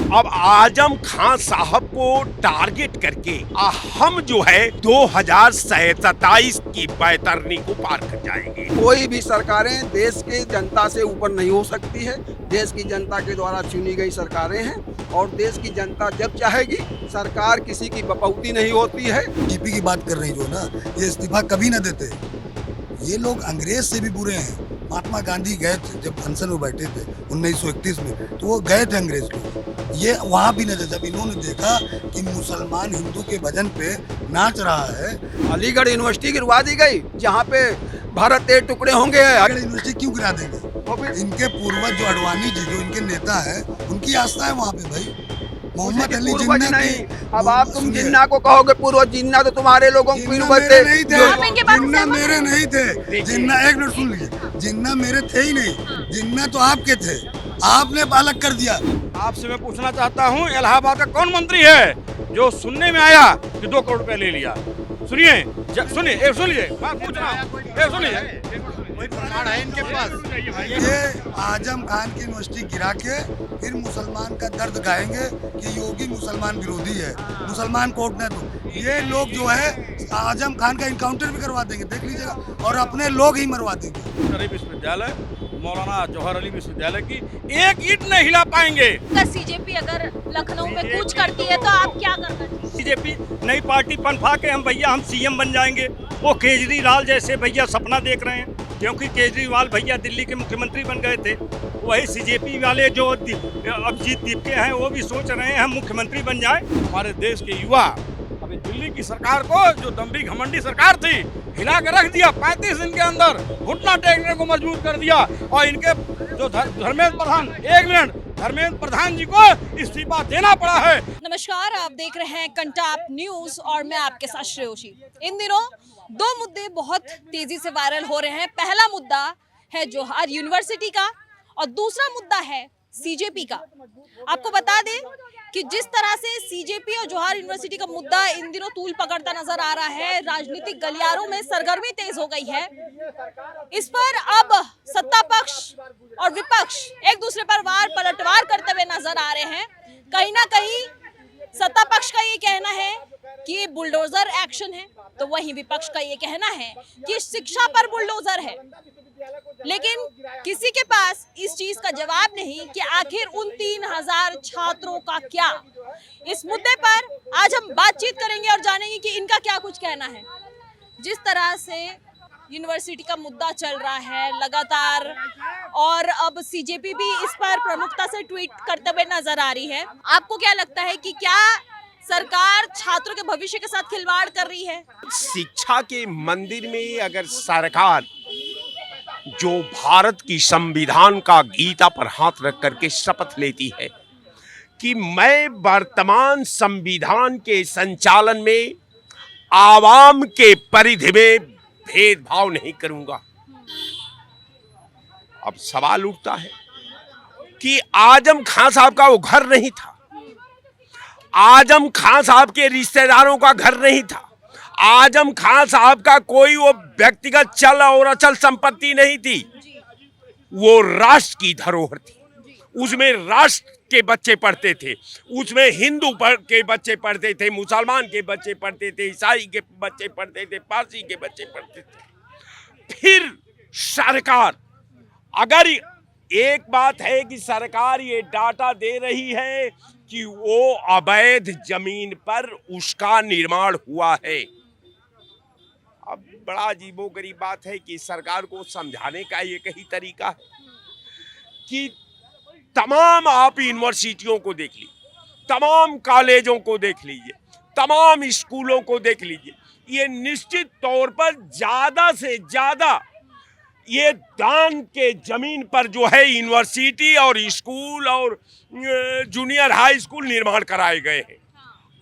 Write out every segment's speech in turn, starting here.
अब आजम खान साहब को टारगेट करके हम जो है 2027 की बैतरनी को पार कर जाएंगे। कोई भी सरकारें देश की जनता से ऊपर नहीं हो सकती है। देश की जनता के द्वारा चुनी गई सरकारें हैं और देश की जनता जब चाहेगी, सरकार किसी की बपौती नहीं होती है। जीपी की बात कर रही जो ना, ये इस्तीफा कभी ना देते। ये लोग अंग्रेज से भी बुरे हैं। महात्मा गांधी गए थे जब अनशन में बैठे थे 1931 में, तो वो गए थे अंग्रेज लोग। ये वहाँ भी न थे। जब इन्होंने देखा कि मुसलमान हिंदू के भजन पे नाच रहा है। अलीगढ़ यूनिवर्सिटी गिरवा दी गई, जहाँ पे भारत के टुकड़े होंगे। अलीगढ़ यूनिवर्सिटी क्यों गिरा देंगे? इनके पूर्वज जो अडवाणी जी, जो इनके नेता है, उनकी आस्था है वहाँ पे भाई। मोहम्मद अली जिन्ना नहीं। अब आप तुम जिन्ना को कहोगे पूर्वज, जिन्ना तो तुम्हारे लोगों के पूर्वज थे। जिन्ना मेरे नहीं थे। जिन्ना, एक मिनट सुन लीजिए, जिन्ना मेरे थे ही नहीं। जिन्ना तो आपके थे, आपने अलग कर दिया। आपसे मैं पूछना चाहता हूँ, इलाहाबाद का कौन मंत्री है जो सुनने में आया कि 2 करोड़ रुपए ले लिया? सुनिए, सुनिए, सुनिए, मैं पूछ रहा हूँ, सुनिए। प्रमाण है इनके पास। ये आजम खान की यूनिवर्सिटी गिरा के फिर मुसलमान का दर्द गाएंगे कि योगी मुसलमान विरोधी है, मुसलमान कोर्ट ने। तो ये लोग जो है आजम खान का इनकाउंटर भी करवा देंगे, देख लीजिएगा, और अपने लोग ही मरवा देंगे। शरीफ विश्वविद्यालय, मौलाना जौहर अली विश्वविद्यालय की एक ईंट नहीं हिला पाएंगे। सीजेपी अगर लखनऊ में कूच करती है तो आप क्या करना चाहिए? बीजेपी नई पार्टी पनपा के हम सीएम बन जाएंगे। वो केजरीवाल जैसे भैया सपना देख रहे हैं, क्योंकि केजरीवाल भैया दिल्ली के मुख्यमंत्री बन गए थे। वही सीजेपी वाले जो अभिजीत दीपके हैं, वो भी सोच रहे हैं हम मुख्यमंत्री बन जाए। हमारे देश के युवा अभी दिल्ली की सरकार को, जो दम्भी घमंडी सरकार थी, हिला के रख दिया। 35 दिन के अंदर घुटना टेकने को मजबूर कर दिया। और इनके जो धर्मेंद्र प्रधान, 1 मिनट, धर्मेंद्र प्रधान जी को इस्तीफा देना पड़ा है। नमस्कार, आप देख रहे हैं कंटाप न्यूज और मैं आपके साथ श्रेयोशी। इन दिनों 2 मुद्दे बहुत तेजी से वायरल हो रहे हैं। पहला मुद्दा है जौहर यूनिवर्सिटी का और दूसरा मुद्दा है सीजेपी का। आपको बता दें कि जिस तरह से सीजेपी और जौहर यूनिवर्सिटी का मुद्दा इन दिनों तूल पकड़ता नजर आ रहा है, राजनीतिक गलियारों में सरगर्मी तेज हो गई है। इस पर अब सत्ता पक्ष और विपक्ष एक दूसरे पर पलटवार करते हुए नजर आ रहे हैं। कहीं ना कहीं सत्ता पक्ष का ये कहना है कि ये बुलडोजर एक्शन है, तो वहीं विपक्ष का ये कहना है कि शिक्षा पर बुलडोजर है। लेकिन किसी के पास इस चीज का जवाब नहीं कि आखिर उन 3000 छात्रों का क्या। इस मुद्दे पर आज हम बातचीत करेंगे और जानेंगे कि इनका क्या कुछ कहना है। जिस तरह से यूनिवर्सिटी का मुद्दा चल रहा है लगातार, और अब सीजेपी भी इस पर प्रमुखता से ट्वीट करते हुए नजर आ रही है। आपको क्या लगता है कि क्या सरकार छात्रों के भविष्य के साथ खिलवाड़ कर रही है? शिक्षा के मंदिर में अगर सरकार जो भारत की संविधान का गीता पर हाथ रख करके शपथ लेती है कि मैं वर्तमान संविधान के संचालन में आवाम के परिधि में भेदभाव नहीं करूंगा, अब सवाल उठता है कि आजम खान साहब का वो घर नहीं था, आजम खान साहब के रिश्तेदारों का घर नहीं था, आजम खान साहब का कोई वो व्यक्तिगत चल और अचल संपत्ति नहीं थी, वो राष्ट्र की धरोहर थी। उसमें राष्ट्र के बच्चे पढ़ते थे, उसमें हिंदू के बच्चे पढ़ते थे, मुसलमान के बच्चे पढ़ते थे, ईसाई के बच्चे पढ़ते थे, पारसी के बच्चे पढ़ते थे। फिर सरकार, अगर एक बात है कि सरकार ये डाटा दे रही है कि वो अवैध जमीन पर उसका निर्माण हुआ है, अब बड़ा अजीबोगरीब बात है कि सरकार को समझाने का एक ही तरीका है कि तमाम आप यूनिवर्सिटियों को देख लीजिए, तमाम कॉलेजों को देख लीजिए, तमाम स्कूलों को देख लीजिए, ये निश्चित तौर पर ज्यादा से ज्यादा ये दान के जमीन पर जो है यूनिवर्सिटी और स्कूल और जूनियर हाई स्कूल निर्माण कराए गए हैं।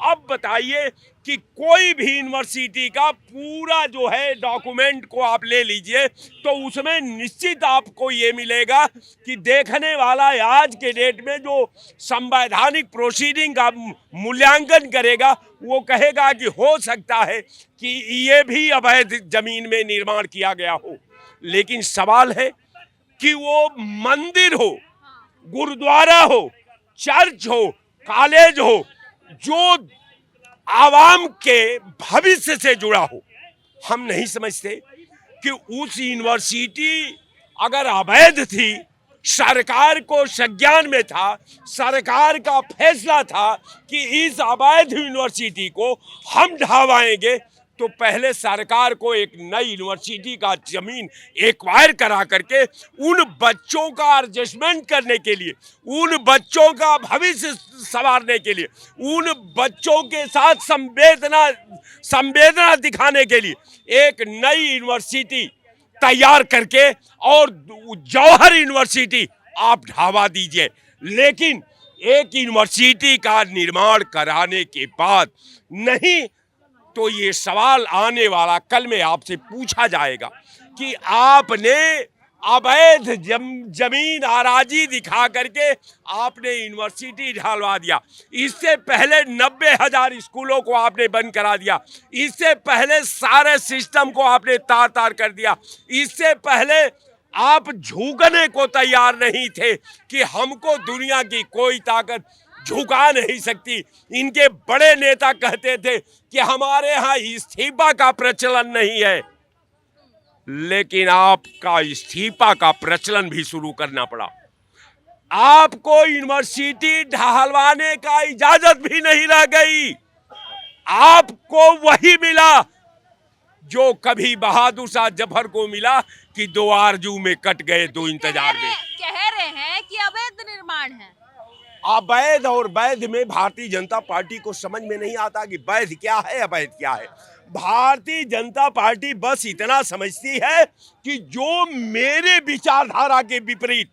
अब बताइए कि कोई भी यूनिवर्सिटी का पूरा जो है डॉक्यूमेंट को आप ले लीजिए तो उसमें निश्चित आपको ये मिलेगा कि देखने वाला आज के डेट में जो संवैधानिक प्रोसीडिंग का मूल्यांकन करेगा वो कहेगा कि हो सकता है कि ये भी अवैध जमीन में निर्माण किया गया हो। लेकिन सवाल है कि वो मंदिर हो, गुरुद्वारा हो, चर्च हो, कॉलेज हो जो आवाम के भविष्य से जुड़ा हो। हम नहीं समझते कि उस यूनिवर्सिटी अगर अवैध थी, सरकार को संज्ञान में था, सरकार का फैसला था कि इस अवैध यूनिवर्सिटी को हम ढहवाएंगे, तो पहले सरकार को एक नई यूनिवर्सिटी का जमीन एक्वायर करा करके उन बच्चों का एडजस्टमेंट करने के लिए, उन बच्चों का भविष्य संवारने के लिए, उन बच्चों के साथ संवेदना दिखाने के लिए एक नई यूनिवर्सिटी तैयार करके और जौहर यूनिवर्सिटी आप ढावा दीजिए। लेकिन एक यूनिवर्सिटी का निर्माण कराने के बाद नहीं तो ये सवाल आने वाला कल में आपसे पूछा जाएगा कि आपने अवैध जमीन आराजी दिखा करके आपने यूनिवर्सिटी ढलवा दिया। इससे पहले 90,000 स्कूलों को आपने बंद करा दिया। इससे पहले सारे सिस्टम को आपने तार तार कर दिया। इससे पहले आप झुकने को तैयार नहीं थे कि हमको दुनिया की कोई ताकत झुका नहीं सकती। इनके बड़े नेता कहते थे कि हमारे यहाँ इस्तीफा का प्रचलन नहीं है, लेकिन आपका इस्तीफा का प्रचलन भी शुरू करना पड़ा। आपको यूनिवर्सिटी ढहलवाने का इजाजत भी नहीं रह गई। आपको वही मिला जो कभी बहादुर शाह जफर को मिला कि 2 आरजू में कट गए 2 इंतजार में। कह रहे हैं कि अवैध निर्माण है। अवैध और वैध में भारतीय जनता पार्टी को समझ में नहीं आता कि वैध क्या है अवैध क्या है। भारतीय जनता पार्टी बस इतना समझती है कि जो मेरे विचारधारा के विपरीत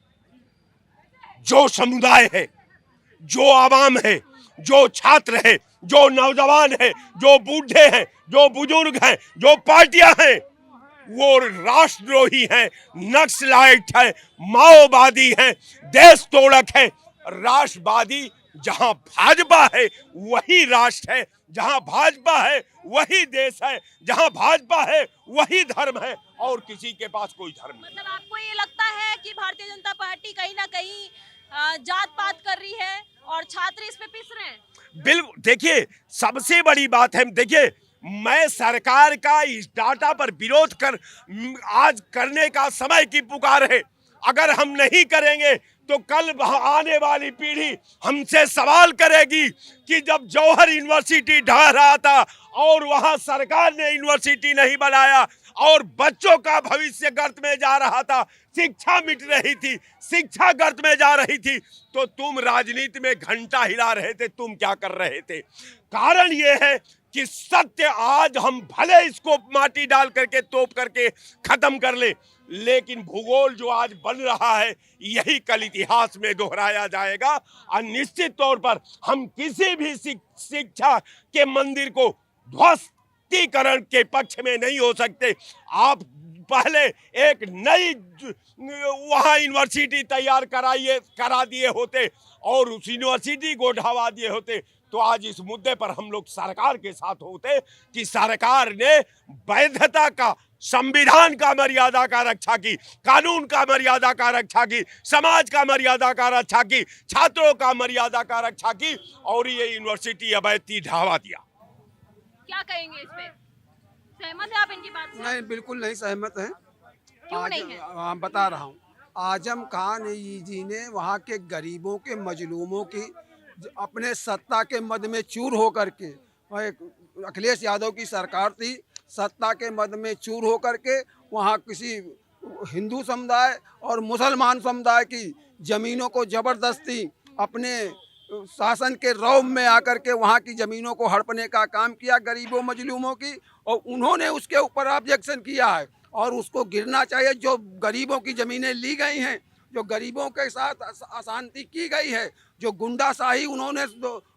जो समुदाय है, जो आवाम है, जो छात्र है, जो नौजवान है, जो बूढ़े हैं, जो बुजुर्ग हैं, जो पार्टियां हैं, वो राष्ट्रद्रोही हैं, नक्सलाइट हैं, माओवादी हैं, देश तोड़क है। राष्ट्रवादी जहां भाजपा है वही राष्ट्र है, जहां भाजपा है वही देश है, जहां भाजपा है वही धर्म है और किसी के पास कोई धर्म नहीं। मतलब आपको ये लगता है कि भारतीय जनता पार्टी कहीं ना कहीं जात पात कर रही है और छात्र इस पे पिस रहे हैं? बिल्कुल। देखिए, सबसे बड़ी बात है, देखिए मैं सरकार का इस डाटा पर विरोध आज करने का समय की पुकार है। अगर हम नहीं करेंगे तो कल आने वाली पीढ़ी हमसे सवाल करेगी कि जब जौहर यूनिवर्सिटी ढह रहा था और वहां सरकार ने यूनिवर्सिटी नहीं बनाया और बच्चों का भविष्य गर्त में जा रहा था, शिक्षा मिट रही थी, शिक्षा गर्त में जा रही थी, तो तुम राजनीति में घंटा हिला रहे थे। तुम क्या कर रहे थे? कारण ये है कि सत्य आज हम भले इसको माटी डाल करके तोप करके खत्म कर ले, लेकिन भूगोल जो आज बन रहा है यही कल इतिहास में दोहराया जाएगा। और निश्चित तौर पर हम किसी भी शिक्षा के मंदिर को ध्वस्तीकरण के पक्ष में नहीं हो सकते। आप पहले एक नई वहां यूनिवर्सिटी तैयार करा दिए होते और उस यूनिवर्सिटी को ढहवा दिए होते तो आज इस मुद्दे पर हम लोग सरकार के साथ होते कि सरकार ने वैधता का, संविधान का मर्यादा का रक्षा की, कानून का मर्यादा का रक्षा की, समाज का मर्यादा का रक्षा की, छात्रों का मर्यादा का रक्षा की और ये यूनिवर्सिटी अवैध ढहवा दिया। क्या कहेंगे इस पे? सहमत है आप इनकी बात से? नहीं, बिल्कुल नहीं सहमत हैं। क्यों नहीं है? बता रहा हूँ। आजम खान जी ने वहाँ के गरीबों के, मजलूमों की अपने सत्ता के मद में चूर होकर के, अखिलेश यादव की सरकार थी, सत्ता के मद में चूर होकर के वहाँ किसी हिंदू समुदाय और मुसलमान समुदाय की ज़मीनों को ज़बरदस्ती अपने शासन के रौब में आकर के वहाँ की ज़मीनों को हड़पने का काम किया, गरीबों मजलूमों की, और उन्होंने उसके ऊपर ऑब्जेक्शन किया है और उसको गिरना चाहिए। जो गरीबों की ज़मीनें ली गई हैं, जो गरीबों के साथ अशांति की गई है, जो गुंडाशाही उन्होंने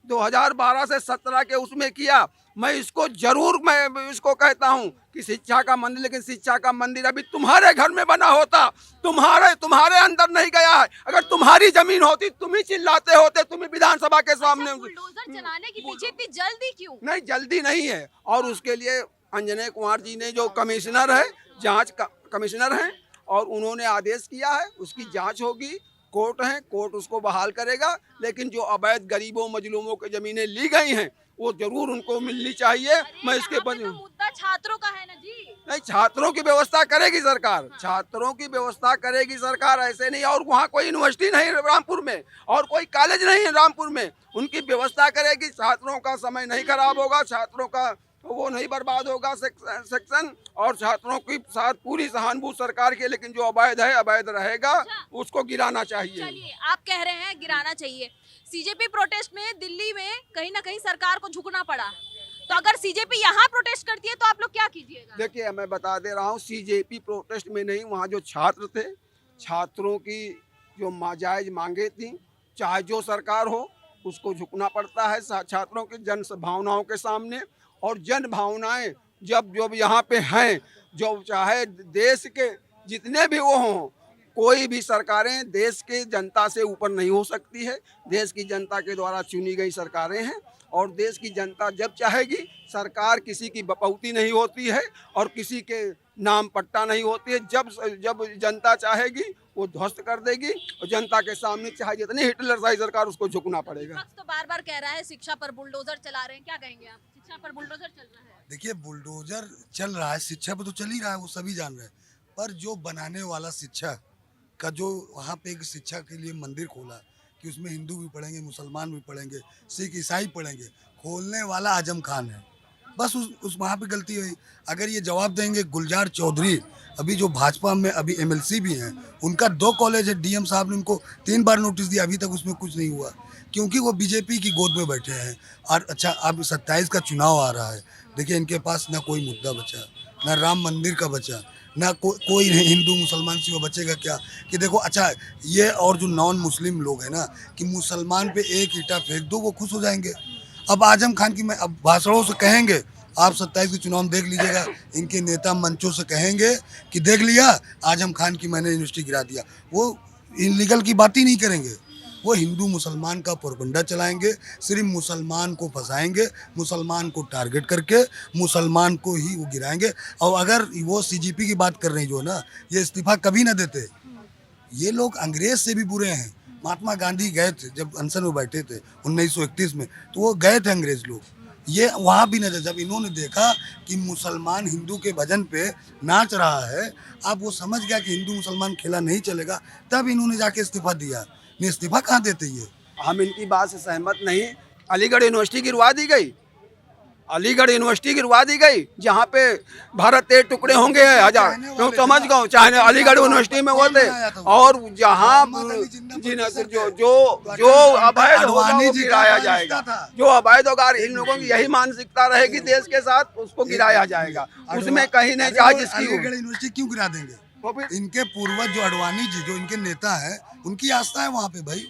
2012 से 17 के उसमें किया, मैं इसको कहता हूँ कि शिक्षा का मंदिर, लेकिन शिक्षा का मंदिर अभी तुम्हारे घर में बना होता, तुम्हारे अंदर नहीं गया है। अगर तुम्हारी जमीन होती तुम ही चिल्लाते होते, तुम ही विधानसभा के सामने। बुलडोजर चलाने की पीछे इतनी जल्दी क्यों? नहीं, जल्दी नहीं है। और उसके लिए अंजने कुमार जी ने, जो कमिश्नर है, जांच का कमिश्नर हैं, और उन्होंने आदेश किया है, उसकी जांच होगी। कोर्ट हैं, कोर्ट उसको बहाल करेगा। लेकिन जो अवैध गरीबों मजलूमों की ज़मीनें ली गई हैं वो जरूर उनको मिलनी चाहिए। मैं इसके यहाँ पे तो मुद्दा छात्रों का है ना जी। नहीं, छात्रों की व्यवस्था करेगी सरकार, छात्रों की व्यवस्था करेगी सरकार, ऐसे नहीं। और वहाँ कोई यूनिवर्सिटी नहीं है रामपुर में और कोई कॉलेज नहीं है रामपुर में, उनकी व्यवस्था करेगी। छात्रों का समय नहीं खराब होगा, छात्रों का वो नहीं बर्बाद होगा सेक्शन, और छात्रों की साथ पूरी सहानुभूति सरकार की। लेकिन जो अवैध है अवैध रहेगा, उसको गिराना चाहिए। चलिए, आप कह रहे हैं गिराना चाहिए। सीजेपी प्रोटेस्ट में दिल्ली में कहीं ना कहीं सरकार को झुकना पड़ा, तो अगर सीजेपी यहाँ प्रोटेस्ट करती है तो आप लोग क्या कीजिएगा? देखिए, मैं बता दे रहा हूँ, सीजेपी प्रोटेस्ट में नहीं, वहाँ जो छात्र थे, छात्रों की जो नाजायज मांगे थी, चाहे जो सरकार हो उसको झुकना पड़ता है छात्रों की जन भावनाओं के सामने। और जन भावनाएं जब यहाँ पे हैं, जो चाहे देश के जितने भी वो हों, कोई भी सरकारें देश के जनता से ऊपर नहीं हो सकती है। देश की जनता के द्वारा चुनी गई सरकारें हैं और देश की जनता जब चाहेगी, सरकार किसी की बपौती नहीं होती है और किसी के नाम पट्टा नहीं होती है। जब जनता चाहेगी वो ध्वस्त कर देगी और जनता के सामने चाहे जितनी हिटलरशाही सरकार, उसको झुकना पड़ेगा। विपक्ष तो बार बार कह रहा है शिक्षा पर बुलडोजर चला रहे हैं, क्या कहेंगे आप? शिक्षा पर बुलडोजर चल रहा है। देखिए, बुलडोजर चल रहा है, शिक्षा पे तो चल ही रहा है, वो सभी जान रहे हैं। पर जो बनाने वाला शिक्षा का, जो वहाँ पे एक शिक्षा के लिए मंदिर खोला कि उसमें हिंदू भी पढ़ेंगे, मुसलमान भी पढ़ेंगे, सिख ईसाई पढ़ेंगे, खोलने वाला आजम खान है। बस उस वहाँ पे गलती हुई। अगर ये जवाब देंगे गुलजार चौधरी, अभी जो भाजपा में अभी एमएलसी भी हैं, उनका 2 कॉलेज है, डीएम साहब ने उनको 3 बार नोटिस दिया, अभी तक उसमें कुछ नहीं हुआ, क्योंकि वो बीजेपी की गोद में बैठे हैं। और अच्छा, अब 27 का चुनाव आ रहा है, देखिए इनके पास ना कोई मुद्दा बचा, ना राम मंदिर का बचा, ना कोई हिंदू मुसलमान से वो बचेगा क्या? कि देखो, अच्छा ये और जो नॉन मुस्लिम लोग हैं ना, कि मुसलमान पे एक ईंटा फेंक दो वो खुश हो जाएंगे। अब आजम खान की मैं अब भाषणों से कहेंगे, आप 27 के चुनाव देख लीजिएगा, इनके नेता मंचों से कहेंगे कि देख लिया आजम खान की मैंने यूनिवर्सिटी गिरा दिया। वो इनलीगल की बात ही नहीं करेंगे, वो हिंदू मुसलमान का प्रोपेगेंडा चलाएंगे, सिर्फ मुसलमान को फंसाएंगे, मुसलमान को टारगेट करके मुसलमान को ही वो गिराएंगे। और अगर वो सीजेपी की बात कर रहे हैं जो ना, ये इस्तीफा कभी ना देते। ये लोग अंग्रेज से भी बुरे हैं। महात्मा गांधी गए थे जब अनशन में बैठे थे 1931 में, तो वो गए थे अंग्रेज लोग, ये वहाँ भी नजर, जब इन्होंने देखा कि मुसलमान हिंदू के भजन पे नाच रहा है, अब वो समझ गया कि हिंदू मुसलमान खेला नहीं चलेगा, तब इन्होंने जाके इस्तीफा दिया। नहीं, इस्तीफा कहाँ देते ये? हम इनकी बात से सहमत नहीं। अलीगढ़ यूनिवर्सिटी गिरवा दी गई, अलीगढ़ यूनिवर्सिटी गिरवा दी गई, जहाँ पे भारत के टुकड़े होंगे 1000, तो समझ गए, चाहे अलीगढ़ यूनिवर्सिटी में वो थे। और जहाँ जो अवैध होगा वो गिराया जाएगा, जो अवैध होगा, इन लोगों की यही मानसिकता रहेगी देश के साथ, उसको गिराया जाएगा, उसमें कहीं नहीं, चाहे जिसकी हो। अलीगढ़ यूनिवर्सिटी क्यों गिरा देंगे? इनके पूर्वज जो अडवाणी जी, जो इनके नेता हैं, उनकी आस्था है वहाँ पे भाई।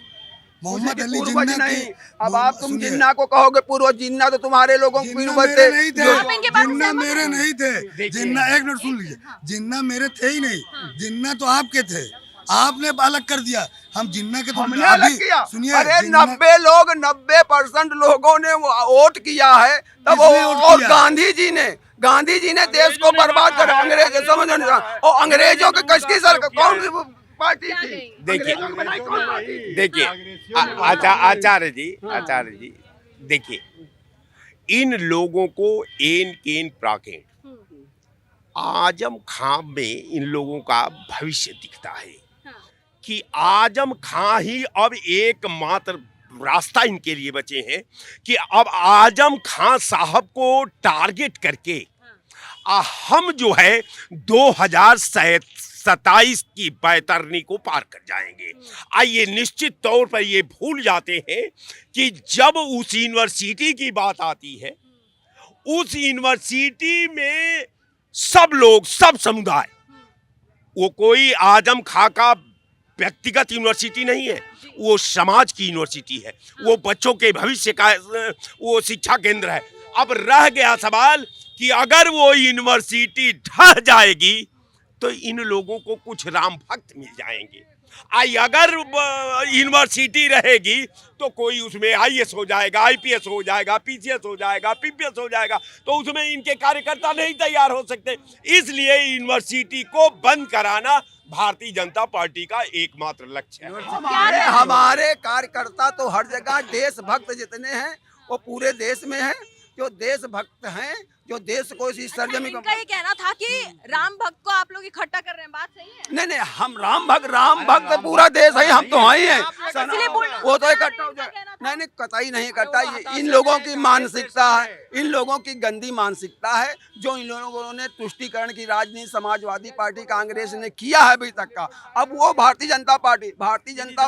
मोहम्मद अली जिन्ना नहीं, अब आप तुम जिन्ना को कहोगे पूर्वज, जिन्ना तो तुम्हारे लोगों के पूर्वज थे। जिन्ना मेरे नहीं थे, जिन्ना, एक मिनट सुन लीजिए, जिन्ना मेरे थे ही नहीं, जिन्ना तो आपके थे, आपने अलग कर दिया। हम जिन्ना के तो हमने अलग किया। सुनिए, अरे 90% लोगों ने वोट किया है, तब और गांधी जी ने देश को बर्बाद कर, अंग्रेज समझ, और अंग्रेजों के कसकी सरकार कौन सी पार्टी थी? देखिए आचार्य जी, देखिए, इन लोगों को एन केन प्राकेन आजम खान में इन लोगों का भविष्य दिखता है कि आजम खान ही अब एकमात्र रास्ता इनके लिए बचे हैं कि अब आजम खान साहब को टारगेट करके हम जो है 2027 की बैतरनी को पार कर जाएंगे। आइए, निश्चित तौर पर ये भूल जाते हैं कि जब उस यूनिवर्सिटी की बात आती है, उस यूनिवर्सिटी में सब लोग, सब समुदाय, वो कोई आजम खां का व्यक्तिगत यूनिवर्सिटी नहीं है, वो समाज की यूनिवर्सिटी है, वो बच्चों के भविष्य का वो शिक्षा केंद्र है। अब रह गया सवाल कि अगर वो यूनिवर्सिटी ढह जाएगी तो इन लोगों को कुछ राम भक्त मिल जाएंगे। अगर यूनिवर्सिटी रहेगी तो कोई उसमें आईएएस हो जाएगा, आईपीएस हो जाएगा, पीसीएस हो जाएगा, पीपीएस हो जाएगा, तो उसमें इनके कार्यकर्ता नहीं तैयार हो सकते। इसलिए यूनिवर्सिटी को बंद कराना भारतीय जनता पार्टी का एकमात्र लक्ष्य है। हमारे कार्यकर्ता तो हर जगह देशभक्त जितने हैं वो पूरे देश में हैं, जो देशभक्त हैं, जो देश को इसी सरजमी को। इनका ये कहना था कि राम भक्त को आप लोग इकट्ठा कर रहे हैं, बात सही है? नहीं, हम राम भक्त पूरा देश है, हम तो हैं ही इसलिए बोल रहे हैं। वो तो इकट्ठा हो जाए, नहीं कतई नहीं इकट्ठा। ये इन लोगों की मानसिकता है, इन लोगों की गंदी मानसिकता है, जो इन लोगों ने तुष्टीकरण की राजनीति समाजवादी पार्टी कांग्रेस ने किया है अभी तक का। अब वो भारतीय जनता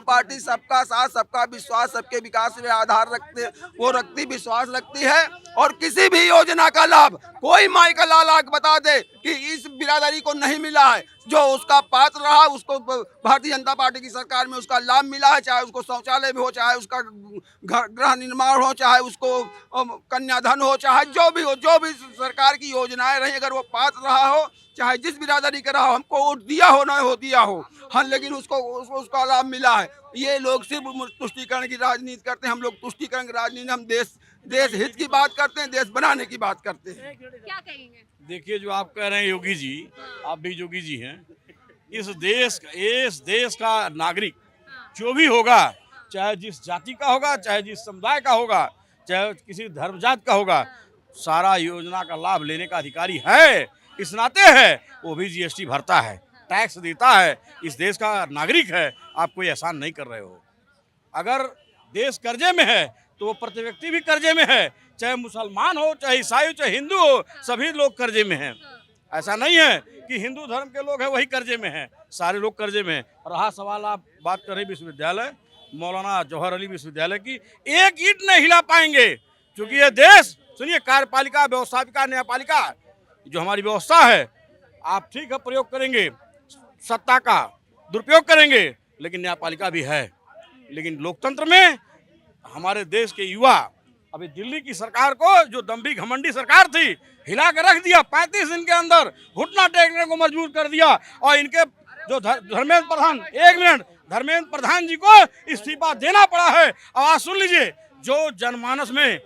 पार्टी सबका साथ, सबका विश्वास, सबके विकास पे आधार रखती विश्वास रखती है। और किसी भी योजना का लाभ कोई माई का लाल आग बता दे कि इस बिरादरी को नहीं मिला है, जो उसका पात्र रहा उसको भारतीय जनता पार्टी की सरकार में उसका लाभ मिला है, चाहे उसको शौचालय भी हो, चाहे उसका गृह निर्माण हो, चाहे उसको कन्याधन हो, चाहे जो भी सरकार की योजनाएं रही, अगर वो पात्र रहा हो, चाहे जिस बिरादरी का रहा हो, हमको वोट दिया हो ना हो दिया हो, हाँ, लेकिन उसका लाभ मिला है। ये लोग सिर्फ तुष्टीकरण की राजनीति करते हैं। हम लोग तुष्टीकरण की राजनीति, हम देश हित की बात करते हैं, देश बनाने की बात करते हैं। क्या कहेंगे? देखिए, जो आप कह रहे हैं योगी जी, आप भी योगी जी हैं। इस देश का नागरिक जो भी होगा, चाहे जिस जाति का होगा, चाहे जिस समुदाय का होगा, चाहे किसी धर्म जात का होगा, सारा योजना का लाभ लेने का अधिकारी है। इस नाते है वो भी जीएसटी भरता है, टैक्स देता है, इस देश का नागरिक है। आप कोई एहसान नहीं कर रहे हो। अगर देश कर्जे में है तो वो प्रति व्यक्ति भी कर्जे में है, चाहे मुसलमान हो, चाहे ईसाई हो, चाहे हिंदू हो, सभी लोग कर्जे में हैं। ऐसा नहीं है कि हिंदू धर्म के लोग हैं वही कर्जे में हैं, सारे लोग कर्जे में हैं। रहा सवाल, आप बात कर रहे विश्वविद्यालय, मौलाना जौहर अली विश्वविद्यालय की, एक ईंट नहीं हिला पाएंगे, क्योंकि ये देश, सुनिए, कार्यपालिका, व्यवस्थापिका, न्यायपालिका जो हमारी व्यवस्था है, आप ठीक है प्रयोग करेंगे, सत्ता का दुरुपयोग करेंगे, लेकिन न्यायपालिका भी है। लेकिन लोकतंत्र में हमारे देश के युवा, अभी दिल्ली की सरकार को, जो दम्भी घमंडी सरकार थी, हिला के रख दिया। 35 दिन के अंदर घुटना टेकने को मजबूर कर दिया। और इनके जो धर्मेंद्र प्रधान, एक मिनट, धर्मेंद्र प्रधान जी को इस्तीफा देना पड़ा है। आवाज सुन लीजिए, जो जनमानस में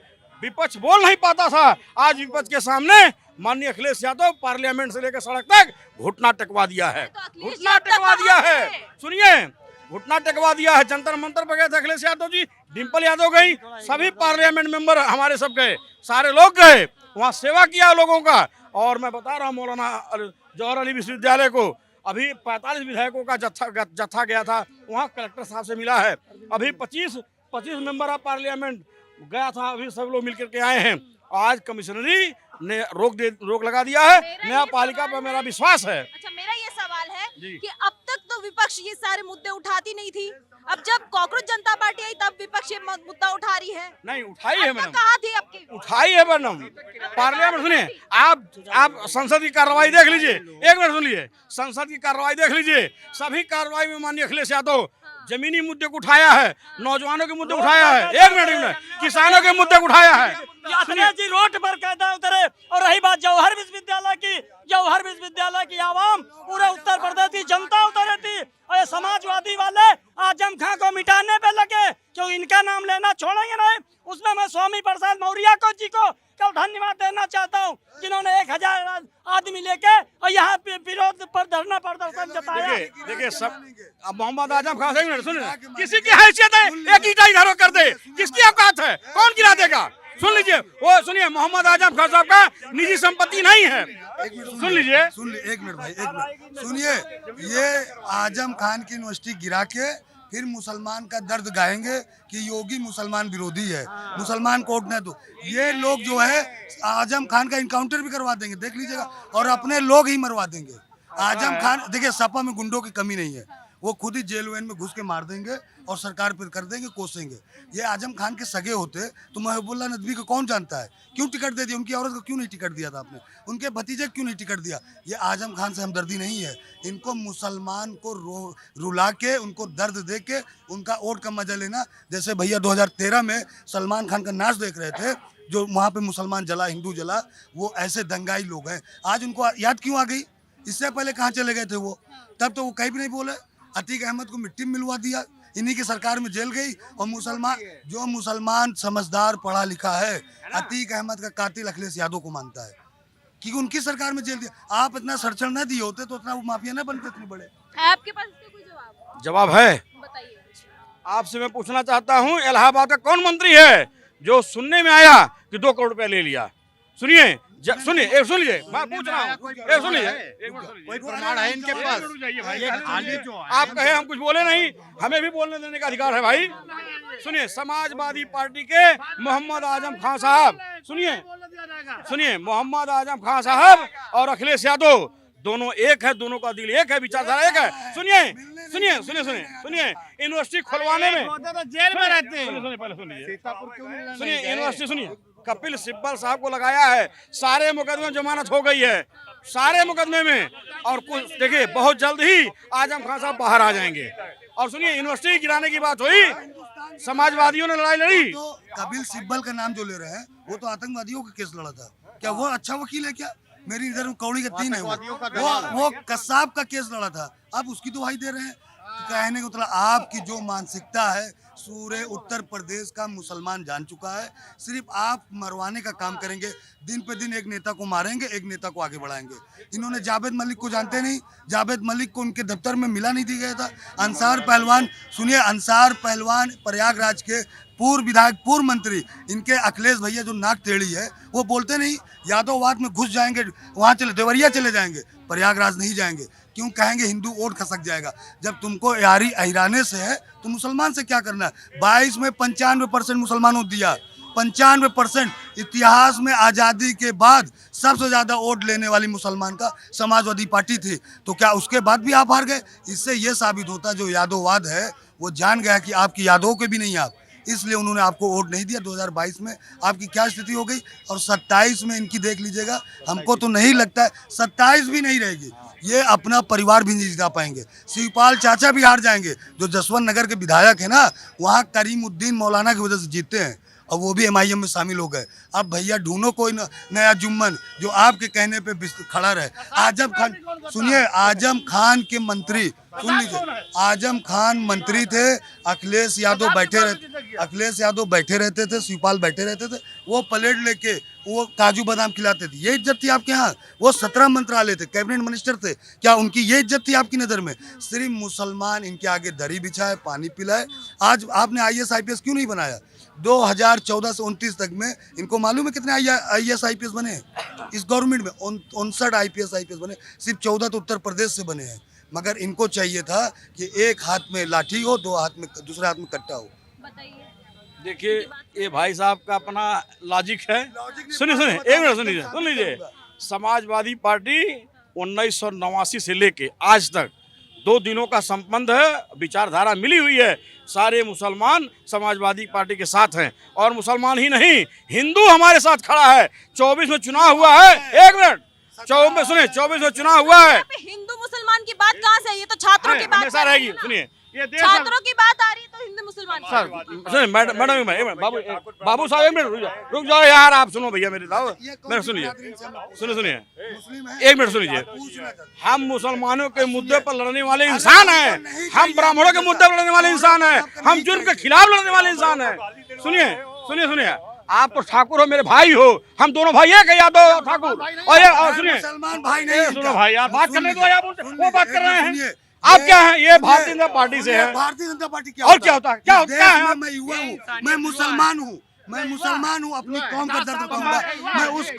विपक्ष बोल नहीं पाता था, आज विपक्ष के सामने माननीय अखिलेश यादव पार्लियामेंट से लेकर सड़क तक घुटना टेकवा दिया है, घुटना टेकवा दिया है। सुनिए, घुटना टेकवा दिया है। जंतर मंतर पर गए थे अखिलेश यादव जी, डिम्पल यादव गई, सभी पार्लियामेंट मेंबर हमारे सब गए, सारे लोग गए, वहाँ सेवा किया लोगों का। और मैं बता रहा हूँ, मौलाना जौहर अली विश्वविद्यालय को अभी 45 विधायकों का जत्था गया था, वहाँ कलेक्टर साहब से मिला है। अभी 25 मेंबर ऑफ पार्लियामेंट गया था, अभी सब लोग मिलकर के आए हैं। आज कमिश्नरी ने रोक लगा दिया है। न्यायपालिका पर मेरा विश्वास है। अच्छा, मेरा ये सवाल है कि अब तक तो विपक्ष ये सारे मुद्दे उठाती नहीं थी, अब जब कॉकरोच जनता पार्टी आई तब विपक्ष ये मुद्दा उठा रही है। नहीं उठाई है मैडम, कहाँ थी आपकी? उठाई है मैडम, पार्लियामेंट। सुनिए, आप संसद की कार्रवाई देख लीजिए, एक मिनट सुनिए, संसद की कार्रवाई देख लीजिए, सभी कार्रवाई में माननीय अखिलेश यादव जमीनी मुद्दे को उठाया है, नौजवानों के मुद्दे उठाया है, एक मिनट, किसानों के मुद्दे को उठाया है। अखिलेश जी रोड पर कायदा उतरे। और रही बात जौहर विश्वविद्यालय की आवाम, पूरे उत्तर प्रदेश की जनता उतरी थी, और ये समाजवादी वाले आजम खां को मिटाने पे लगे, क्यों इनका नाम लेना छोड़ेंगे नहीं। उसमें मैं स्वामी प्रसाद मौर्य जी को कल धन्यवाद देना चाहता हूँ, जिन्होंने 1000 आदमी लेके और यहाँ विरोध पर धरना प्रदर्शन जताया। देखिए सब, अब मोहम्मद आजम खान से सुनिए, किसी की हैसियत है एक ईंटा इधर कर दे, किसकी औकात है, कौन गिरा देगा? सुन लीजिए, वो सुनिए, मोहम्मद आजम खान साहब का निजी संपत्ति नहीं है। सुन लीजिए, एक मिनट भाई, एक मिनट सुनिए। ये आजम खान की यूनिवर्सिटी गिरा के फिर मुसलमान का दर्द गाएंगे कि योगी मुसलमान विरोधी है, मुसलमान को वोट न दो। ये लोग जो है आजम खान का इनकाउंटर भी करवा देंगे, देख लीजिएगा, और अपने लोग ही मरवा देंगे। आजम खान, देखिए, सपा में गुंडों की कमी नहीं है, वो खुद ही जेल वेल में घुस के मार देंगे और सरकार पर कर देंगे, कोसेंगे। ये आजम खान के सगे होते तो महबूबुल्लाह नदवी को कौन जानता है, क्यों टिकट दे दिया? उनकी औरत को क्यों नहीं टिकट दिया था आपने? उनके भतीजे क्यों नहीं टिकट दिया? ये आजम खान से हमदर्दी नहीं है, इनको मुसलमान को रुला के, उनको दर्द दे के उनका वोट का मजा लेना। जैसे भैया 2013 में सलमान खान का नाच देख रहे थे, जो वहाँ पे मुसलमान जला, हिंदू जला, वो ऐसे दंगाई लोग हैं। आज उनको याद क्यों आ गई? इससे पहले कहाँ चले गए थे वो? तब तो वो कहीं भी नहीं बोले। अतीक अहमद को मिट्टी में मिलवा दिया, इन्हीं की सरकार में जेल गई। और मुसलमान समझदार पढ़ा लिखा है, अतीक अहमद का कातिल अखिलेश यादव को मानता है, क्योंकि उनकी सरकार में जेल दिया। आप इतना सरचड़ न दिए होते तो इतना वो माफिया न बनते इतने बड़े। है आपके पास इसका कोई जवाब? जवाब है। बताइए। आपसे मैं पूछना चाहता हूं, इलाहाबाद का कौन मंत्री है जो सुनने में आया कि 2 करोड़ रुपया ले लिया? सुनिए, सुनिए, एक सुन लीजिए, मैं पूछ रहा हूँ, एक सुन लीजिए, कोई प्रमाण है इनके पास? आप कहे हम कुछ बोले नहीं, हमें भी बोलने देने का अधिकार है भाई। सुनिए, समाजवादी पार्टी के मोहम्मद आजम खान साहब, सुनिए, मोहम्मद आजम खान साहब और अखिलेश यादव दोनों एक है, दोनों का दिल एक है, विचारधारा एक है। सुनिए, सुनिए, सुनिए, सुनिए, सुनिए, यूनिवर्सिटी खुलवाने में जेल में रहते हैं। सुनिए, पहले सुनिए, यूनिवर्सिटी सुनिए, कपिल सिब्बल साहब को लगाया है, सारे मुकदमे में जमानत हो गई है, सारे मुकदमे में, और कुछ देखिए बहुत जल्द ही आजम खान साहब बाहर आ जाएंगे। और सुनिए, यूनिवर्सिटी गिराने की बात हुई, समाजवादियों ने लड़ाई लड़ी। तो कपिल सिब्बल का नाम जो ले रहे हैं वो तो आतंकवादियों का केस लड़ा था, क्या वो अच्छा वकील है? क्या मेरी नजर में कौड़ी का 3 है वो कसाब का केस लड़ा था, अब उसकी दुहाई दे रहे हैं। कहने को मतलब आपकी जो मानसिकता है पूरे उत्तर प्रदेश का मुसलमान जान चुका है। सिर्फ आप मरवाने का काम करेंगे, दिन पे दिन एक नेता को मारेंगे, एक नेता को आगे बढ़ाएंगे। इन्होंने जावेद मलिक को जानते नहीं, जावेद मलिक को उनके दफ्तर में मिला नहीं दिया गया था। अंसार पहलवान, सुनिए, अंसार पहलवान प्रयागराज के पूर्व विधायक, पूर्व मंत्री, इनके अखिलेश भैया जो नाक टेढ़ी है, वो बोलते नहीं यादववाद में घुस जाएंगे, वहाँ चले देवरिया चले जाएंगे, प्रयागराज नहीं जाएंगे। क्यों? कहेंगे हिंदू वोट खसक जाएगा। जब तुमको यारी अहिराने से है तो मुसलमान से क्या करना है? 22 में 95% मुसलमानों दिया, 95%। इतिहास में आज़ादी के बाद सबसे ज़्यादा वोट लेने वाली मुसलमान का समाजवादी पार्टी थी, तो क्या उसके बाद भी आप हार गए? इससे ये साबित होता है जो यादववाद है वो जान गया कि आपकी यादवों के भी नहीं आप, इसलिए उन्होंने आपको वोट नहीं दिया। 2022 में आपकी क्या स्थिति हो गई, और 27 में इनकी देख लीजिएगा। हमको तो नहीं लगता है 27 भी नहीं रहेगी, ये अपना परिवार भी नहीं जिता पाएंगे। शिवपाल चाचा भी हार जाएंगे, जो जसवंत नगर के विधायक है ना, वहाँ करीमुद्दीन मौलाना की वजह से जीते हैं, और वो भी MIM में शामिल हो गए। अब भैया ढूंढो कोई नया जुम्मन जो आपके कहने पे खड़ा रहे। आजम खान, सुनिए, आजम खान के मंत्री, सुन लीजिए, आजम खान मंत्री थे, अखिलेश यादव बैठे रहते थे, शिवपाल बैठे रहते थे, वो प्लेट लेके वो काजू बादाम खिलाते थे। ये इज्जत थी आपके यहाँ? वो 17 मंत्रालय थे, कैबिनेट मिनिस्टर थे, क्या उनकी ये इज्जत थी आपकी नज़र में? सिर्फ मुसलमान इनके आगे दरी बिछाए, पानी पिलाए। आज आपने IAS IPS क्यों नहीं बनाया? 2014 से 29 तक में इनको मालूम है कितने IAS IPS बने हैं इस गवर्नमेंट में? 59 IPS IPS बने, सिर्फ 14 तो उत्तर प्रदेश से बने हैं। मगर इनको चाहिए था कि एक हाथ में लाठी हो, दूसरे हाथ में कट्टा हो। बताइए। देखिए, ये भाई साहब का अपना लॉजिक है। सुनिए, सुनिए, एक मिनट सुन लीजिए। समाजवादी पार्टी 1989 से लेके आज तक 2 दिनों का संबंध है, विचारधारा मिली हुई है। सारे मुसलमान समाजवादी पार्टी के साथ हैं, और मुसलमान ही नहीं, हिंदू हमारे साथ खड़ा है। 24 में चुनाव हुआ है, एक मिनट, 24 में चुनाव हुआ है। हिंदू मुसलमान की बात कहाँ से? ये तो छात्रों की बात हमेशा रहेगी। सुनिए, ये छात्रों की बात आ रही है तो हिंदू मुसलमान सर, सुनिए मैडम, बाबू साहब एक मिनट रुक जाओ यार, आप सुनो भैया मेरे साहब, मेरे सुनिए, एक मिनट सुनिए। हम मुसलमानों के मुद्दे पर लड़ने वाले इंसान हैं, हम ब्राह्मणों के मुद्दे पर लड़ने वाले इंसान हैं, हम जुर्म के खिलाफ लड़ने वाले इंसान हैं। सुनिए, आप तो ठाकुर हो, मेरे भाई हो, हम दोनों भाई एक है, यादव और ठाकुर। और सुनिए, मुसलमान भाई नहीं, सुनो भाई यार, बात करने दो यार, वो बात कर रहे हैं। आप क्या हैं? ये भारतीय जनता पार्टी से है। भारतीय जनता पार्टी क्या और क्या होता है? क्या है? मैं युवा हूँ, मैं मुसलमान हूँ, अपनी कौम का दर्द उठाऊंगा। मैं उस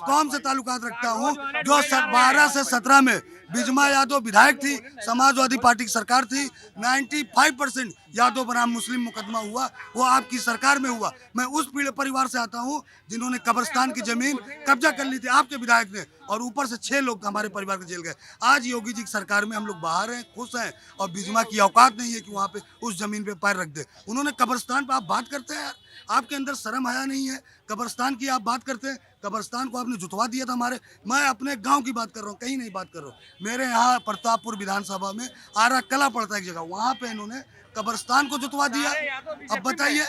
कौम से ताल्लुकात रखता हूँ जो 12 से 17 में बिजमा यादव विधायक थी, समाजवादी पार्टी की सरकार थी, 95% यादव बनाम मुस्लिम मुकदमा हुआ, वो आपकी सरकार में हुआ। मैं उस पीढ़ी परिवार से आता हूँ जिन्होंने कब्रिस्तान की जमीन कब्जा कर ली थी आपके विधायक ने, और ऊपर से 6 लोग हमारे परिवार के जेल गए। आज योगी जी की सरकार में हम लोग बाहर हैं, खुश हैं, और बिजमा की औकात नहीं है कि वहाँ पे उस जमीन पे पैर रख दे। उन्होंने कब्रिस्तान पे आप बात करते हैं यार, आपके अंदर शर्म हया नहीं है? कब्रिस्तान की आप बात करते हैं, कब्रिस्तान को आपने जुतवा दिया था हमारे। मैं अपने गांव की बात कर रहा हूँ, कहीं नहीं बात कर रहा हूँ। मेरे यहाँ प्रतापपुर विधानसभा में आरा कला पड़ता है एक जगह, वहाँ पे इन्होंने कब्रिस्तान को जुतवा दिया। अब बताइए,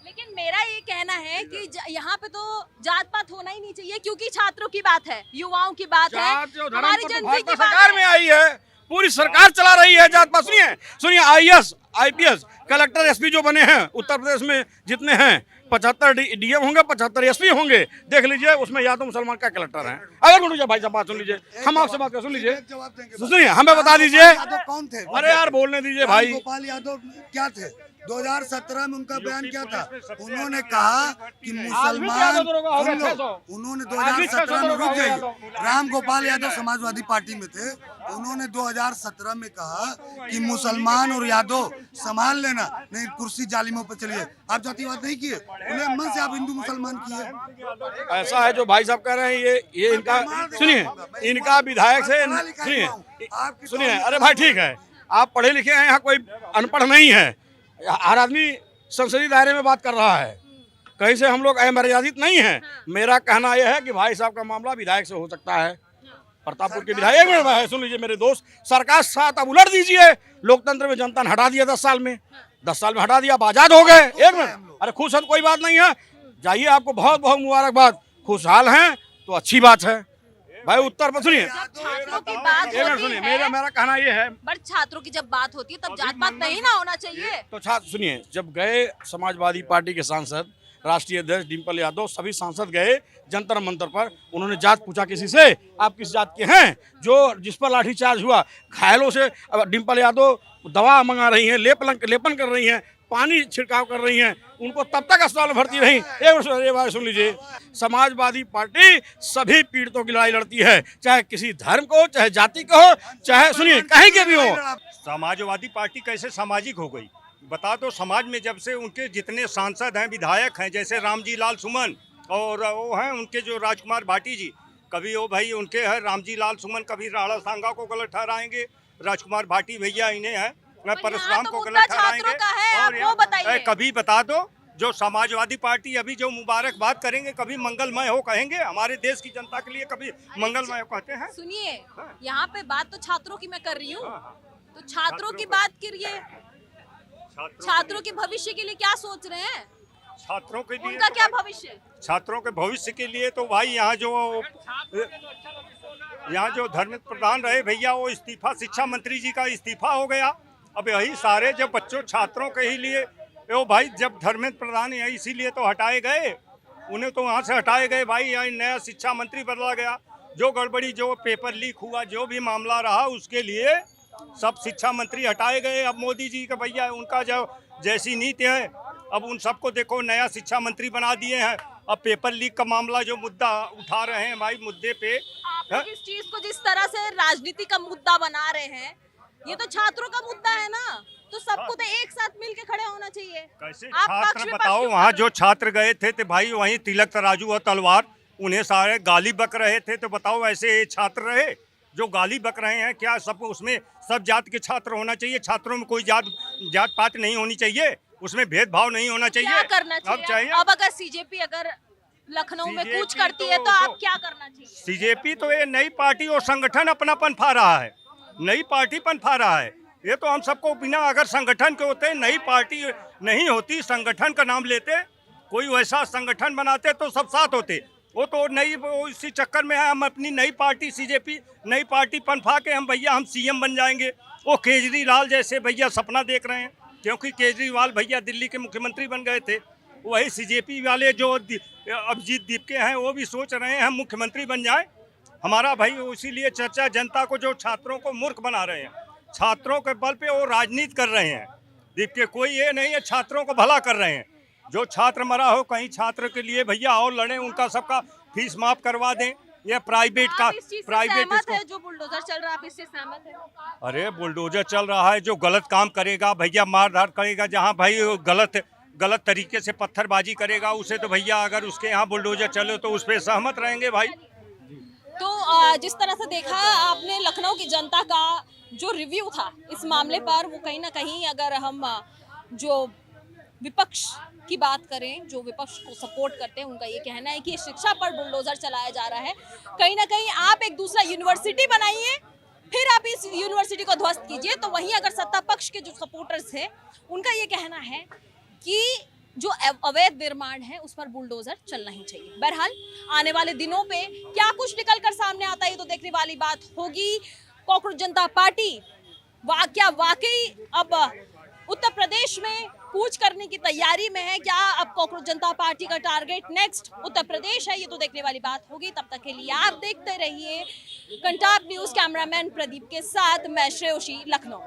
लेकिन मेरा ये कहना है कि यहाँ पे तो जात पात होना ही नहीं चाहिए, क्योंकि छात्रों की बात है, युवाओं की बात है, हमारी जनता की बात सरकार में आई है, पूरी सरकार चला रही है जात पात। सुनिए, IAS IPS कलेक्टर एसपी जो बने हैं उत्तर प्रदेश में जितने हैं 75 डीएम होंगे, 75 एसपी होंगे। देख लीजिए उसमें यादव मुसलमान का कलेक्टर है। अगर सुन लीजिए भाई साहब, बात सुन लीजिए, हम आपसे बात कर सुन लीजिए, सुनिए हमें बता दीजिए। यादव कौन थे? अरे यार बोलने दीजिए भाई। गोपाल यादव क्या थे? 2017 में उनका बयान क्या था? उन्होंने कहा कि मुसलमान, उन्होंने 2017 में, रुक जाइए, राम गोपाल यादव समाजवादी पार्टी में थे। उन्होंने 2017 में कहा कि मुसलमान और यादव संभाल लेना, नहीं कुर्सी जालिमों पर चलिए। आप जातिवाद नहीं किए, उन्हें मन से आप हिंदू मुसलमान किए। ऐसा है जो भाई साहब कह रहे हैं, ये इनका सुनिए, इनका विधायक से सुनिए। अरे भाई ठीक है, आप पढ़े लिखे हैं, यहाँ कोई अनपढ़ नहीं है। हर आदमी संसदीय दायरे में बात कर रहा है, कहीं से हम लोग अमर्यादित नहीं है। मेरा कहना यह है कि भाई साहब का मामला विधायक से हो सकता है, प्रतापपुर के विधायक में। सुन लीजिए मेरे दोस्त, सरकार साथ अब उलट दीजिए। लोकतंत्र में जनता ने हटा दिया 10 साल में, 10 साल में हटा दिया, आप आजाद हो गए। एक मिनट, अरे खुश है तो कोई बात नहीं है, जाइए, आपको बहुत बहुत मुबारकबाद। खुशहाल हैं तो अच्छी बात है भाई। उत्तर पर सुनिए, छात्रों की बात होती है, मेरा कहना ये है, बट छात्रों की जब बात होती है तब जात पात नहीं ना होना चाहिए। तो छात्र सुनिए, जब गए समाजवादी पार्टी के सांसद, राष्ट्रीय अध्यक्ष डिम्पल यादव, सभी सांसद गए जंतर मंतर पर, उन्होंने जात पूछा किसी से, आप किस जात के हैं? जो जिस पर लाठीचार्ज हुआ, घायलों से डिम्पल यादव दवा मंगा रही हैं, लेपन कर रही हैं, पानी छिड़काव कर रही हैं, उनको तब तक अस्पताल में भर्ती रही। एक बार सुन लीजिए, समाजवादी पार्टी सभी पीड़ितों की लड़ाई लड़ती है, चाहे किसी धर्म को, चाहे जाति को हो, चाहे सुनिए कहीं के भी हो। समाजवादी पार्टी कैसे सामाजिक हो गई बता दो। समाज में जब से उनके जितने सांसद हैं, विधायक हैं, जैसे रामजी लाल सुमन और वो हैं उनके जो राजकुमार भाटी जी, कभी वो भाई उनके हैं रामजी लाल सुमन, कभी राणा सांगा को गलत ठहराएंगे, राजकुमार भाटी भैया इन्हें हैं, परशुराम को गलत ठहराएंगे। और कभी बता दो जो समाजवादी पार्टी अभी जो मुबारकबाद करेंगे, कभी मंगलमय हो कहेंगे? हमारे देश की जनता के लिए कभी मंगलमय हो कहते हैं? सुनिए, यहाँ पे बात तो छात्रों की मैं कर रही हूँ, तो छात्रों की बात करिए। छात्रों के भविष्य के लिए क्या सोच रहे हैं? छात्रों के लिए उनका क्या भविष्य? छात्रों के भविष्य के लिए तो भाई यहाँ जो धर्मेंद्र प्रधान रहे भैया, वो इस्तीफा, शिक्षा मंत्री जी का इस्तीफा हो गया। अब यही सारे जब बच्चों छात्रों के ही लिए, वो भाई जब धर्मेंद्र प्रधान है इसीलिए तो हटाए गए, उन्हें तो वहाँ से हटाए गए भाई। यहाँ नया शिक्षा मंत्री बदला गया, जो गड़बड़ी, जो पेपर लीक हुआ, जो भी मामला रहा, उसके लिए सब शिक्षा मंत्री हटाए गए। अब मोदी जी का भैया उनका जो जैसी नीति है, अब उन सबको देखो नया शिक्षा मंत्री बना दिए हैं। अब पेपर लीक का मामला जो मुद्दा उठा रहे हैं भाई, मुद्दे पे आप इस चीज को जिस तरह से राजनीति का मुद्दा बना रहे हैं, ये तो छात्रों का मुद्दा है ना, तो सबको तो एक साथ मिलके खड़े होना चाहिए। कैसे छात्र बताओ, वहाँ जो छात्र गए थे तो भाई वहीं तिलक तराजू और तलवार, उन्हें सारे गाली बक रहे थे, तो बताओ ऐसे छात्र रहे जो गाली बक रहे हैं? क्या सबको उसमें सब जात के छात्र होना चाहिए? छात्रों में कोई जात पात नहीं होनी चाहिए, उसमें भेदभाव नहीं होना चाहिए। क्या करना चाहिए? अब अगर सीजेपी अगर लखनऊ में कूच करती है तो आप क्या करना चाहिए? सीजेपी तो ये नई पार्टी और संगठन अपना पनपा रहा है, नई पार्टी पनपा रहा है। ये तो हम सबको बिना अगर संगठन के होते, नई पार्टी नहीं होती, संगठन का नाम लेते, कोई वैसा संगठन बनाते तो सब साथ होते। वो तो नई, वो इसी चक्कर में है, हम अपनी नई पार्टी सीजेपी नई पार्टी पनपा के हम भैया हम सीएम बन जाएंगे। वो केजरीवाल जैसे भैया सपना देख रहे हैं, क्योंकि केजरीवाल भैया दिल्ली के मुख्यमंत्री बन गए थे। वही सीजेपी वाले जो अभिजीत दीपके हैं, वो भी सोच रहे हैं हम मुख्यमंत्री बन जाए हमारा भाई। इसीलिए चर्चा जनता को जो छात्रों को मूर्ख बना रहे हैं, छात्रों के बल पे वो राजनीति कर रहे हैं। दीपके कोई ये नहीं है, छात्रों को भला कर रहे हैं। जो छात्र मरा हो, कहीं छात्र के लिए भैया और लड़े, उनका सबका फीस माफ करवा दें। ये प्राइवेट का प्राइवेट है जो बुलडोजर चल रहा है, आप इससे सहमत हैं? अरे बुलडोजर चल रहा है, जो गलत काम करेगा भैया मार धाड़ करेगा, जहाँ भाई गलत तरीके से पत्थरबाजी करेगा, उसे तो भैया अगर उसके यहाँ बुलडोजर चले तो उस पर सहमत रहेंगे भाई। तो जिस तरह से देखा आपने लखनऊ की जनता का जो रिव्यू था इस मामले पर, वो कहीं ना कहीं अगर हम जो विपक्ष की बात करें, जो विपक्ष को सपोर्ट करते हैं, उनका ये कहना है कि शिक्षा पर बुलडोजर चलाया जा रहा है। कहीं ना कहीं आप एक दूसरा यूनिवर्सिटी बनाइए, फिर आप इस यूनिवर्सिटी को ध्वस्त कीजिए। तो वहीं अगर सत्ता पक्ष के जो सपोर्टर्स हैं, उनका ये कहना है कि जो अवैध निर्माण है उस पर बुलडोजर चलना ही चाहिए। बहरहाल आने वाले दिनों पे क्या कुछ निकल कर सामने आता है, ये तो देखने वाली बात होगी। कॉकरोच जनता पार्टी क्या वाकई अब उत्तर प्रदेश में कूच करने की तैयारी में है। क्या अब कॉकरोच जनता पार्टी का टारगेट नेक्स्ट उत्तर प्रदेश है, ये तो देखने वाली बात होगी। तब तक के लिए आप देखते रहिए कंटाप न्यूज। कैमरामैन प्रदीप के साथ मैं श्रेयोशी, लखनऊ।